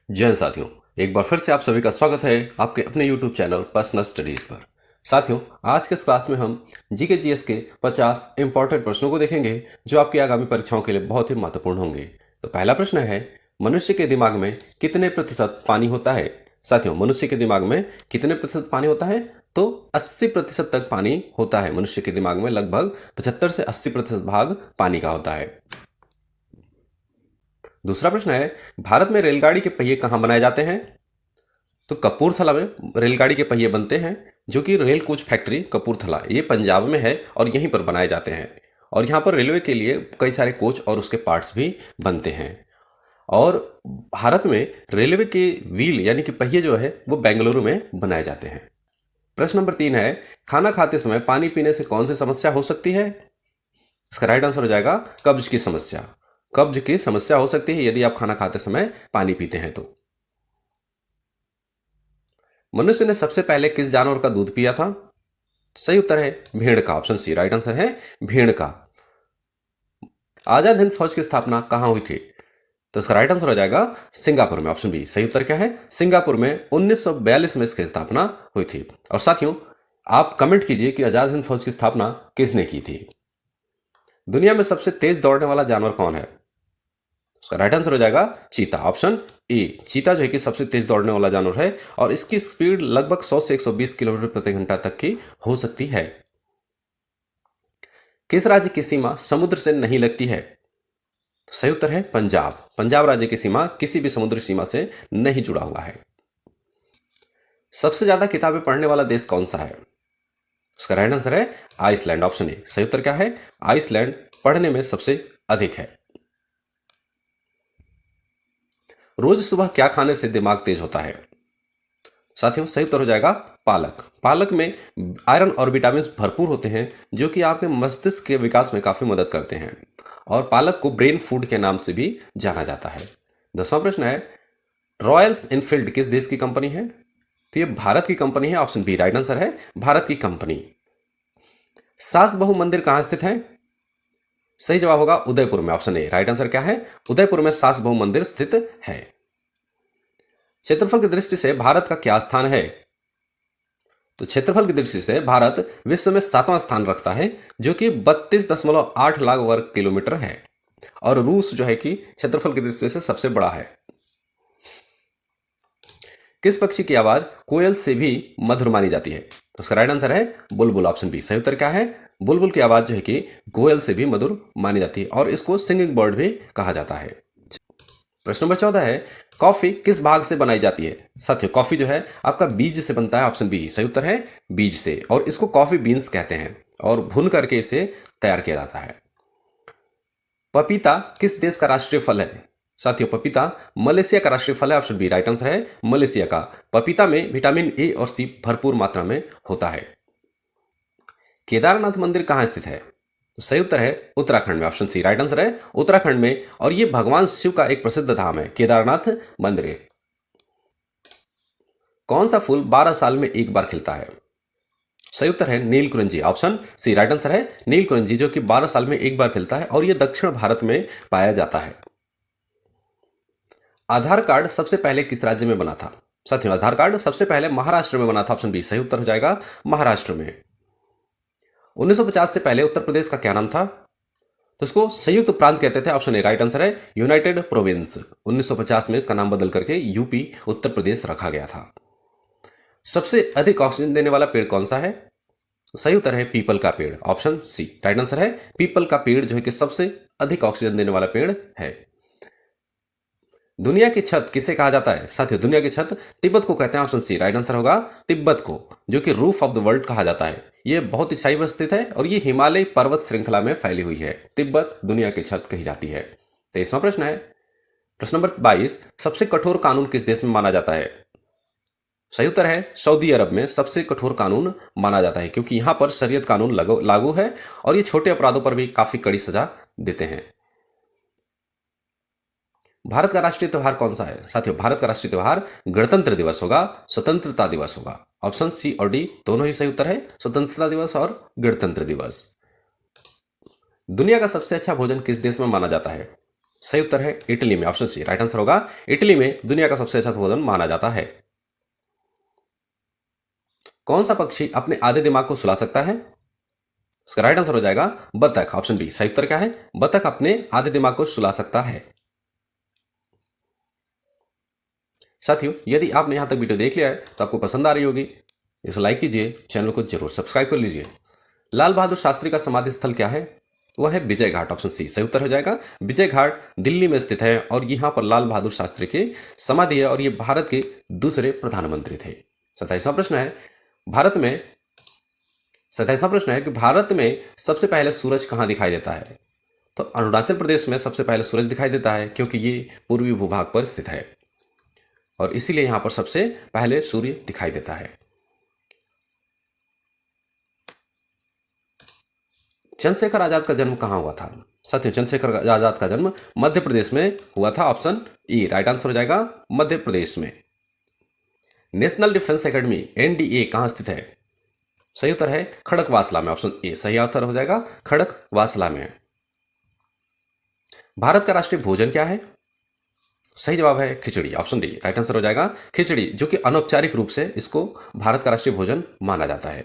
जय हिंद साथियों। एक बार फिर से आप सभी का स्वागत है आपके अपने YouTube चैनल पर्सनल स्टडीज पर। साथियों, आज के इस क्लास में हम जीके जीएस के 50 इंपॉर्टेंट प्रश्नों को देखेंगे जो आपकी आगामी परीक्षाओं के लिए बहुत ही महत्वपूर्ण होंगे। तो पहला प्रश्न है, मनुष्य के दिमाग में कितने प्रतिशत पानी होता है? साथियों, मनुष्य के दिमाग में कितने प्रतिशत पानी होता है? तो 80% तक पानी होता है। मनुष्य के दिमाग में लगभग 75 से 80% भाग पानी का होता है। दूसरा प्रश्न है, भारत में रेलगाड़ी के पहिए कहाँ बनाए जाते हैं? तो कपूरथला में रेलगाड़ी के पहिए बनते हैं, जो कि रेल कोच फैक्ट्री कपूरथला ये पंजाब में है और यहीं पर बनाए जाते हैं। और यहाँ पर रेलवे के लिए कई सारे कोच और उसके पार्ट्स भी बनते हैं। और भारत में रेलवे के व्हील यानी कि पहिए जो है वो बेंगलुरु में बनाए जाते हैं। प्रश्न नंबर 3 है, खाना खाते समय पानी पीने से कौन सी समस्या हो सकती है? इसका राइट आंसर हो जाएगा कब्ज की समस्या। कब्ज की समस्या हो सकती है यदि आप खाना खाते समय पानी पीते हैं तो। मनुष्य ने सबसे पहले किस जानवर का दूध पिया था? सही उत्तर है भेड़ का। ऑप्शन सी राइट आंसर है भेड़ का। आजाद हिंद फौज की स्थापना कहां हुई थी? तो इसका राइट आंसर हो जाएगा सिंगापुर में। ऑप्शन बी सही उत्तर क्या है? सिंगापुर में 1942 में इसकी स्थापना हुई थी। और साथियों, आप कमेंट कीजिए कि आजाद हिंद फौज की स्थापना किसने की थी। दुनिया में सबसे तेज दौड़ने वाला जानवर कौन है? उसका राइट आंसर हो जाएगा चीता। ऑप्शन ए चीता जो है कि सबसे तेज दौड़ने वाला जानवर है और इसकी स्पीड लगभग 100 से 120 किलोमीटर प्रति घंटा तक की हो सकती है। किस राज्य की सीमा समुद्र से नहीं लगती है? सही उत्तर है पंजाब। पंजाब राज्य की सीमा किसी भी समुद्री सीमा से नहीं जुड़ा हुआ है। सबसे ज्यादा किताबें पढ़ने वाला देश कौन सा है? उसका राइट आंसर है आइसलैंड। ऑप्शन ए सही उत्तर क्या है? आइसलैंड पढ़ने में सबसे अधिक है। रोज सुबह क्या खाने से दिमाग तेज होता है? साथियों, सही उत्तर हो जाएगा पालक। पालक में आयरन और विटामिन भरपूर होते हैं जो कि आपके मस्तिष्क के विकास में काफी मदद करते हैं। और पालक को ब्रेन फूड के नाम से भी जाना जाता है। 10वां प्रश्न है, रॉयल्स एनफील्ड किस देश की कंपनी है? तो ये भारत की कंपनी है। ऑप्शन बी राइट आंसर है भारत की कंपनी। सास बहु मंदिर कहां स्थित है? सही जवाब होगा उदयपुर में। ऑप्शन ए राइट आंसर क्या है? उदयपुर में सास बहु मंदिर स्थित है। क्षेत्रफल की दृष्टि से भारत का क्या स्थान है? तो क्षेत्रफल की दृष्टि से भारत विश्व में 7वां स्थान रखता है, जो कि 32.8 लाख वर्ग किलोमीटर है। और रूस जो है कि क्षेत्रफल की दृष्टि से सबसे बड़ा है। किस पक्षी की आवाज कोयल से भी मधुर मानी जाती है? तो उसका राइट आंसर है बुलबुल। ऑप्शन बी सही उत्तर क्या है? बुलबुल की आवाज जो है कि कोयल से भी मधुर मानी जाती है और इसको सिंगिंग बर्ड भी कहा जाता है। प्रश्न नंबर 14 है, कॉफी किस भाग से बनाई जाती है? साथियों, कॉफी जो है आपका बीज से बनता है। ऑप्शन बी सही उत्तर है बीज से। और इसको कॉफी बीन्स कहते हैं और भून करके इसे तैयार किया जाता है। पपीता किस देश का राष्ट्रीय फल है? साथियों, पपीता मलेशिया का राष्ट्रीय फल है। ऑप्शन बी राइट आंसर है मलेशिया का। पपीता में विटामिन ए और सी भरपूर मात्रा में होता है। केदारनाथ मंदिर कहाँ स्थित है? तो सही उत्तर है उत्तराखंड में। ऑप्शन सी राइट आंसर है उत्तराखंड में। और यह भगवान शिव का एक प्रसिद्ध धाम है केदारनाथ मंदिर। कौन सा फूल 12 साल में एक बार खिलता है? सही उत्तर है नीलकुंजी। ऑप्शन सी राइट आंसर है नीलकुंजी, जो कि 12 साल में एक बार खिलता है और यह दक्षिण भारत में पाया जाता है। आधार कार्ड सबसे पहले किस राज्य में बना था? साथियों, आधार कार्ड सबसे पहले महाराष्ट्र में बना था। ऑप्शन बी सही उत्तर हो जाएगा महाराष्ट्र में। 1950 से पहले उत्तर प्रदेश का क्या नाम था? तो इसको संयुक्त प्रांत कहते थे। ऑप्शन ए राइट आंसर है यूनाइटेड प्रोविंस। 1950 में इसका नाम बदल करके यूपी उत्तर प्रदेश रखा गया था। सबसे अधिक ऑक्सीजन देने वाला पेड़ कौन सा है? सही उत्तर है पीपल का पेड़। ऑप्शन सी राइट आंसर है पीपल का पेड़, जो है कि सबसे अधिक ऑक्सीजन देने वाला पेड़ है। दुनिया की छत किसे कहा जाता है? साथियों, दुनिया की छत तिब्बत को कहते हैं। ऑप्शन सी राइट आंसर होगा तिब्बत को, जो कि रूफ ऑफ द वर्ल्ड कहा जाता है। यह बहुत ऊंचाई पर स्थित है और यह हिमालय पर्वत श्रृंखला में फैली हुई है। तिब्बत दुनिया की छत कही जाती है। 23वां प्रश्न है, प्रश्न नंबर 22, सबसे कठोर कानून किस देश में माना जाता है? सही उत्तर है सऊदी अरब में सबसे कठोर कानून माना जाता है, क्योंकि यहां पर शरीयत कानून लागू है और ये छोटे अपराधों पर भी काफी कड़ी सजा देते हैं। भारत का राष्ट्रीय त्योहार कौन सा है? साथियों, भारत का राष्ट्रीय त्योहार गणतंत्र दिवस होगा, स्वतंत्रता दिवस होगा। ऑप्शन सी और डी दोनों ही सही उत्तर है, स्वतंत्रता दिवस और गणतंत्र दिवस। दुनिया का सबसे अच्छा भोजन किस देश में माना जाता है? सही उत्तर है इटली में, ऑप्शन सी राइट आंसर होगा। इटली में दुनिया का सबसे अच्छा भोजन माना जाता है। कौन सा पक्षी अपने आधे दिमाग को सुला सकता है? इसका राइट आंसर हो जाएगा बतख, ऑप्शन बी। सही उत्तर क्या है? बतख अपने आधे दिमाग को सुला सकता है। साथियों, यदि आपने यहां तक वीडियो देख लिया है तो आपको पसंद आ रही होगी, इसे लाइक कीजिए, चैनल को जरूर सब्सक्राइब कर लीजिए। लाल बहादुर शास्त्री का समाधि स्थल क्या है? वह है विजय घाट, ऑप्शन सी सही उत्तर हो जाएगा। विजय घाट दिल्ली में स्थित है और यहां पर लाल बहादुर शास्त्री की समाधि है और ये भारत के दूसरे प्रधानमंत्री थे। 27वां प्रश्न है, भारत में 27वां प्रश्न है कि भारत में सबसे पहले सूरज कहां दिखाई देता है? तो अरुणाचल प्रदेश में सबसे पहले सूरज दिखाई देता है क्योंकि ये पूर्वी भूभाग पर स्थित है और इसीलिए यहां पर सबसे पहले सूर्य दिखाई देता है। चंद्रशेखर आजाद का जन्म कहां हुआ था? साथियों, चंद्रशेखर आजाद का जन्म मध्य प्रदेश में हुआ था, ऑप्शन ई राइट आंसर हो जाएगा मध्य प्रदेश में। नेशनल डिफेंस एकेडमी एनडीए कहां स्थित है? सही उत्तर है खड़कवासला में, ऑप्शन ए सही आंसर हो जाएगा खड़कवासला में। भारत का राष्ट्रीय भोजन क्या है? सही जवाब है खिचड़ी, ऑप्शन डी राइट आंसर हो जाएगा खिचड़ी, जो कि अनौपचारिक रूप से इसको भारत का राष्ट्रीय भोजन माना जाता है।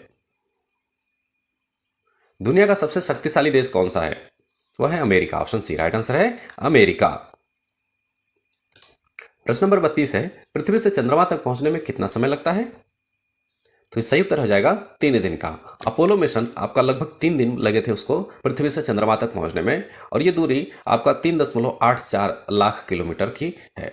दुनिया का सबसे शक्तिशाली देश कौन सा है? वह है America, option C right answer है अमेरिका। प्रश्न नंबर 32 है, पृथ्वी से चंद्रमा तक पहुंचने में कितना समय लगता है? तो सही उत्तर हो जाएगा 3 दिन का। अपोलो मिशन आपका लगभग 3 दिन लगे थे उसको पृथ्वी से चंद्रमा तक पहुंचने में और ये दूरी आपका 3.84 लाख किलोमीटर की है।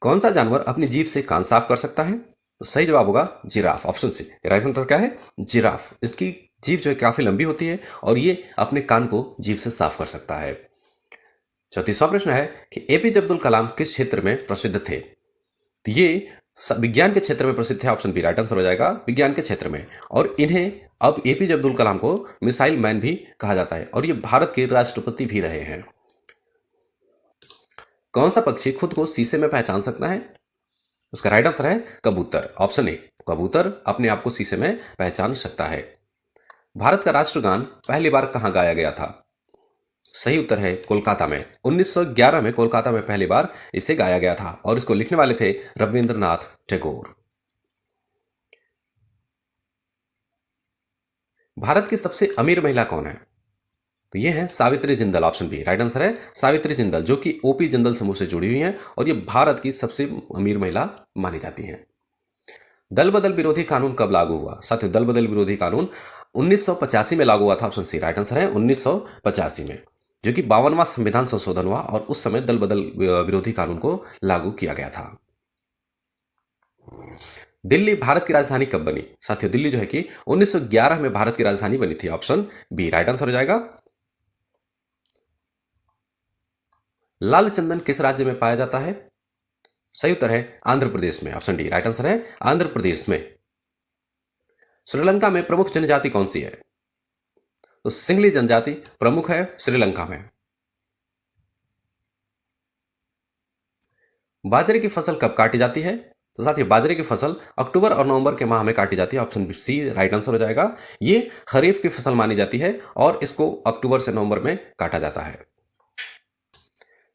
कौन सा जानवर अपनी जीभ से कान साफ कर सकता है? तो सही जवाब होगा giraffe, option C right answer क्या है जिराफ। इसकी जीभ जो है काफी लंबी होती है और ये अपने कान को जीभ से साफ कर सकता है। 34वां प्रश्न है कि एपीजे अब्दुल कलाम किस क्षेत्र में प्रसिद्ध थे? तो ये विज्ञान के क्षेत्र में प्रसिद्ध थे, ऑप्शन बी राइट आंसर हो जाएगा विज्ञान के क्षेत्र में। और इन्हें अब एपीजे अब्दुल कलाम को मिसाइल मैन भी कहा जाता है और ये भारत के राष्ट्रपति भी रहे हैं। कौन सा पक्षी खुद को शीशे में पहचान सकता है? उसका राइट आंसर है कबूतर, ऑप्शन ए कबूतर अपने आप को शीशे में पहचान सकता है। भारत का राष्ट्रगान पहली बार कहां गाया गया था? सही उत्तर है कोलकाता में। 1911 में कोलकाता में पहली बार इसे गाया गया था और इसको लिखने वाले थे रविंद्रनाथ टैगोर। भारत की सबसे अमीर महिला कौन है? तो ये है Savitri Jindal, option B right answer है सावित्री जिंदल, जो कि ओपी जिंदल समूह से जुड़ी हुई हैं और ये भारत की सबसे अमीर महिला मानी जाती हैं। दल बदल विरोधी कानून कब लागू हुआ? साथियों, दल बदल विरोधी कानून 1985 में लागू हुआ था, ऑप्शन सी राइट आंसर है 1985 में, जो कि 52वां संविधान संशोधन हुआ और उस समय दल बदल विरोधी कानून को लागू किया गया था। दिल्ली भारत की राजधानी कब बनी? साथियों, दिल्ली जो है कि 1911 में भारत की राजधानी बनी थी, ऑप्शन बी राइट आंसर हो जाएगा। लाल चंदन किस राज्य में पाया जाता है? सही उत्तर है आंध्र प्रदेश में, ऑप्शन डी राइट आंसर है आंध्र प्रदेश में। श्रीलंका में प्रमुख जनजाति कौन सी है? तो सिंगली जनजाति प्रमुख है श्रीलंका में। बाजरे की फसल कब काटी जाती है? तो साथियों, बाजरे की फसल अक्टूबर और नवंबर के माह में काटी जाती है, ऑप्शन सी राइट आंसर हो जाएगा। ये खरीफ की फसल मानी जाती है और इसको अक्टूबर से नवंबर में काटा जाता है।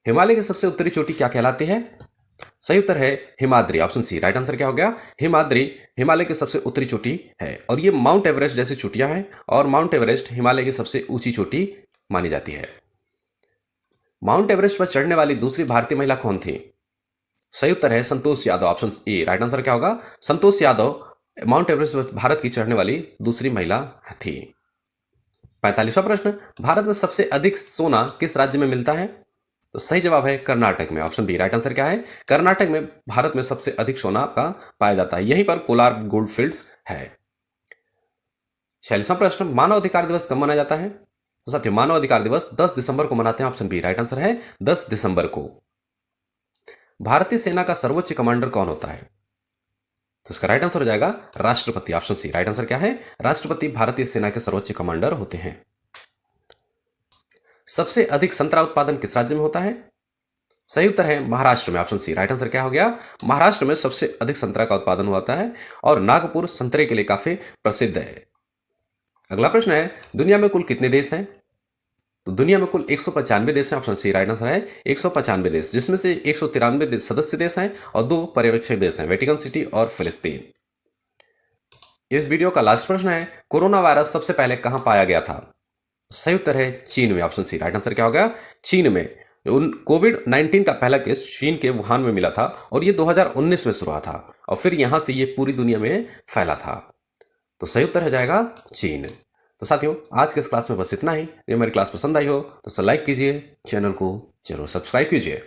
हिमालय की सबसे उत्तरी चोटी क्या कहलाती है? सही उत्तर है Himadri, option C right answer क्या हो गया हिमाद्री हिमालय की सबसे उत्तरी चोटी है और ये माउंट एवरेस्ट जैसी चोटियां हैं और माउंट एवरेस्ट हिमालय की सबसे ऊंची चोटी मानी जाती है। माउंट एवरेस्ट पर चढ़ने वाली दूसरी भारतीय महिला कौन थी? सही उत्तर है Santosh Yadav, option A right answer क्या होगा संतोष यादव माउंट एवरेस्ट पर भारत की चढ़ने वाली दूसरी महिला थी। 45वां प्रश्न, भारत में सबसे अधिक सोना किस राज्य में मिलता है? तो सही जवाब है कर्नाटक में, ऑप्शन बी राइट आंसर क्या है कर्नाटक में भारत में सबसे अधिक सोना का पाया जाता है, यहीं पर कोलार गोल्ड फील्ड्स है। 46वां प्रश्न, मानव अधिकार दिवस कब मनाया जाता है? तो साथियों, मानव अधिकार दिवस 10 दिसंबर को मनाते हैं, ऑप्शन बी राइट आंसर है 10 दिसंबर को। भारतीय सेना का सर्वोच्च कमांडर कौन होता है? तो इसका राइट आंसर हो जाएगा राष्ट्रपति, ऑप्शन सी राइट आंसर क्या है राष्ट्रपति भारतीय सेना के सर्वोच्च कमांडर होते हैं। सबसे अधिक संतरा उत्पादन किस राज्य में होता है? सही उत्तर है महाराष्ट्र में, ऑप्शन सी राइट आंसर क्या हो गया महाराष्ट्र में सबसे अधिक संतरा का उत्पादन होता है और नागपुर संतरे के लिए काफी प्रसिद्ध है। अगला प्रश्न है, दुनिया में कुल कितने देश हैं? तो दुनिया में कुल 195 देश हैं। ऑप्शन सी राइट आंसर है 195 देश, जिसमें से 193 देश सदस्य देश हैं और 2 पर्यवेक्षक देश हैं, वेटिकन सिटी और फिलिस्तीन। इस वीडियो का लास्ट प्रश्न है, कोरोना वायरस सबसे पहले कहां पाया गया था? सही उत्तर है चीन में। ऑप्शन सी राइट आंसर क्या हो गया? चीन में। कोविड-19 का पहला केस चीन के वुहान में मिला था और ये 2019 में शुरू हुआ था और फिर यहां से ये पूरी दुनिया में फैला था। तो सही उत्तर हो जाएगा चीन। तो साथियों, आज के इस क्लास में बस इतना ही। यदि हमारी क्लास पसंद आई हो तो लाइक कीजिए, चैनल को जरूर सब्सक्राइब कीजिए।